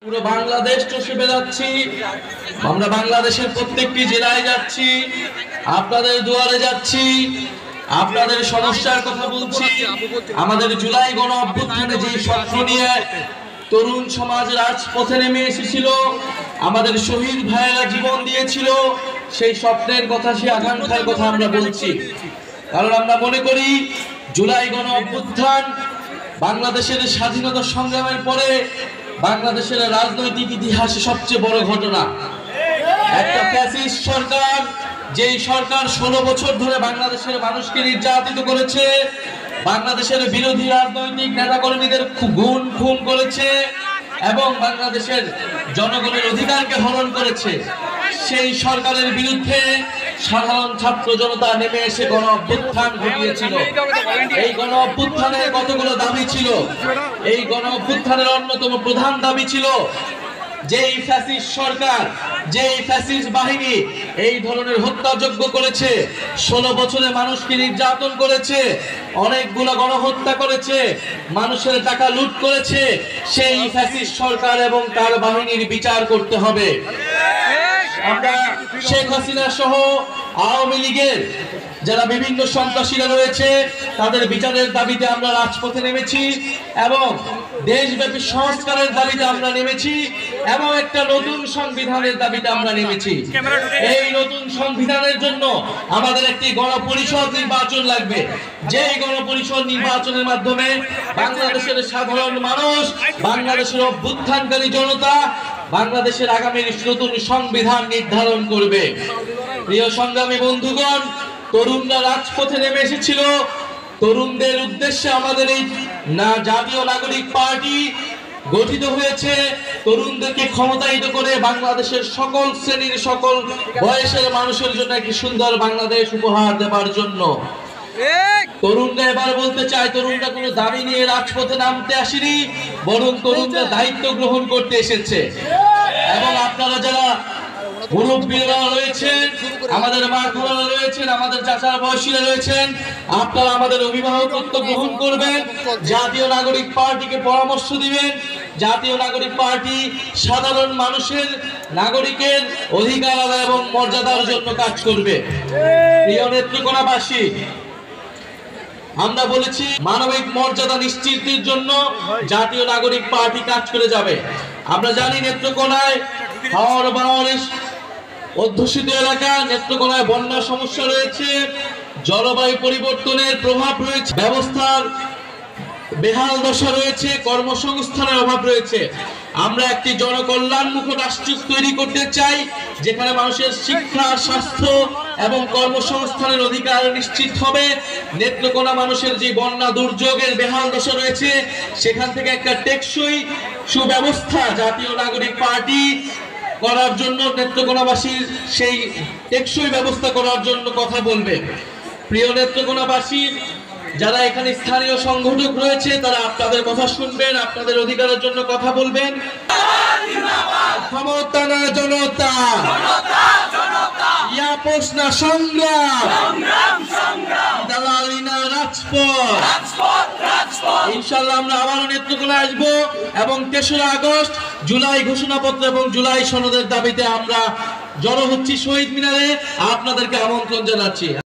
পুরো বাংলাদেশ চষে বেড়াচ্ছি, আমরা বাংলাদেশের প্রত্যেকটি জেলায় যাচ্ছি, আপনাদের দুয়ারে যাচ্ছি, আপনাদের সমস্যার কথা বলছি। আমাদের জুলাই গণ অভ্যুত্থানে যে স্বপ্ন নিয়ে তরুণ সমাজ রাজপথে নেমে এসেছিল, আমাদের শহীদ ভাইয়েরা জীবন দিয়েছিল, সেই স্বপ্নের কথা, সেই আকাঙ্ক্ষার কথা আমরা বলছি। কারণ আমরা মনে করি জুলাই গণ অভ্যুত্থান বাংলাদেশের স্বাধীনতা সংগ্রামের পরে বাংলাদেশের রাজনৈতিক ইতিহাসে সবচেয়ে বড় ঘটনা। একটা ফ্যাসিস্ট সরকার, যেই সরকার 16 বছর ধরে বাংলাদেশের মানুষকে নির্যাতিত করেছে, বাংলাদেশের বিরোধী রাজনৈতিক নেতাকর্মীদের খুন করেছে এবং বাংলাদেশের জনগণের অধিকারকে হরণ করেছে, সেই সরকারের বিরুদ্ধে সাধারণ ছাত্র জনতা নেমে এসে গণ অভ্যুত্থান ঘটিয়েছিল। এই গণ অভ্যুত্থানের কতগুলো দাবি ছিল। এই গণ অভ্যুত্থানের অন্যতম প্রধান দাবি ছিল যেই ফ্যাসিস্ট সরকার, যেই ফ্যাসিস্ট বাহিনী এই ধরনের হত্যাযজ্ঞ করেছে, 16 বছরে মানুষকে নির্যাতন করেছে, অনেকগুলো গণহত্যা করেছে, মানুষের টাকা লুট করেছে, সেই ফ্যাসিস্ট সরকার এবং তার বাহিনীর বিচার করতে হবে। আমরা শেখ হাসিনা সহ আওয়ামী লীগের যারা বিভিন্ন সন্ত্রাসীরা রয়েছে তাদের বিচারের দাবিতে আমরা রাজপথে নেমেছি এবং দেশব্যাপী সংস্কারের দাবিতে আমরা নেমেছি এবং একটা নতুন সংবিধানের দাবিতে আমরা নেমেছি। এই নতুন সংবিধানের জন্য আমাদের একটি গণপরিষদ নির্বাচন লাগবে, যেই গণপরিষদ নির্বাচনের মাধ্যমে বাংলাদেশের সাধারণ মানুষ, বাংলাদেশের অভ্যুত্থানকারী জনতা বাংলাদেশের আগামী নতুন সংবিধান নির্ধারণ করবে। প্রিয় সংগ্রামী বন্ধুগণ, তরুণরা রাজপথে নেমে এসেছিল। তরুণদের উদ্দেশ্যে আমাদের এই জাতীয় নাগরিক পার্টি গঠিত হয়েছে, তরুণদেরকে ক্ষমতায়িত করে বাংলাদেশের সকল শ্রেণীর, সকল বয়সের মানুষের জন্য একটি সুন্দর বাংলাদেশ উপহার দেওয়ার জন্য। তরুণরা এবার বলতে চায়, তরুণরা কোনো দাবি নিয়ে রাজপথে নামতে আসেনি, বরং তরুণরা দায়িত্ব গ্রহণ করতে এসেছে। এবং আপনারা যারা মুরব্বীরা রয়েছেন, আমাদের মা খালারা রয়েছেন, আমাদের চাচার বয়সীরা রয়েছেন, আপনারা আমাদের অভিভাবকত্ব গ্রহণ করবেন, জাতীয় নাগরিক পার্টিকে পরামর্শ দিবেন। জাতীয় নাগরিক পার্টি সাধারণ মানুষের, নাগরিকের অধিকার আদায় এবং মর্যাদার জন্য কাজ করবে। প্রিয় নেত্রকোনাবাসী, আমরা বলেছি মানবিক মর্যাদা নিশ্চিতের জন্য জাতীয় নাগরিক পার্টি কাজ করে যাবে। আমরা জানি নেত্রকোনায় হাওড় বাওয়ারিশ অধ্যুষিত এলাকা, নেত্রকোনায় বন্যা সমস্যা রয়েছে, জলবায়ু পরিবর্তনের প্রভাব রয়েছে, ব্যবস্থার বেহাল দশা রয়েছে, কর্মসংস্থানের অভাব রয়েছে। আমরা একটি জনকল্যাণমুখী রাষ্ট্র তৈরি করতে চাই, যেখানে মানুষের শিক্ষা, স্বাস্থ্য এবং কর্মসংস্থানের অধিকার নিশ্চিত হবে। নেত্রকোনা মানুষের যে বন্যা দুর্যোগের বেহাল দশা রয়েছে, সেখান থেকে একটা টেকসই সুব্যবস্থা জাতীয় নাগরিক পার্টি করার জন্য, নেত্রকোনাবাসীর সেই টেকসই ব্যবস্থা করার জন্য কথা বলবে। প্রিয় নেত্রকোনাবাসী, যারা এখানে স্থানীয় সংগঠক রয়েছে তারা আপনাদের কথা শুনবেন, আপনাদের অধিকারের জন্য কথা বলবেন। ক্ষমতা না জনতা, আপোষ না সংগ্রাম, দালালি না রাজপথ। ইনশাআল্লাহ আমরা আবারও নেত্রকোনায় আসবো এবং 3রা আগস্ট জুলাই ঘোষণাপত্র এবং জুলাই সনদের দাবিতে আমরা জড়ো হচ্ছি শহীদ মিনারে। আপনাদেরকে আমন্ত্রণ জানাচ্ছি।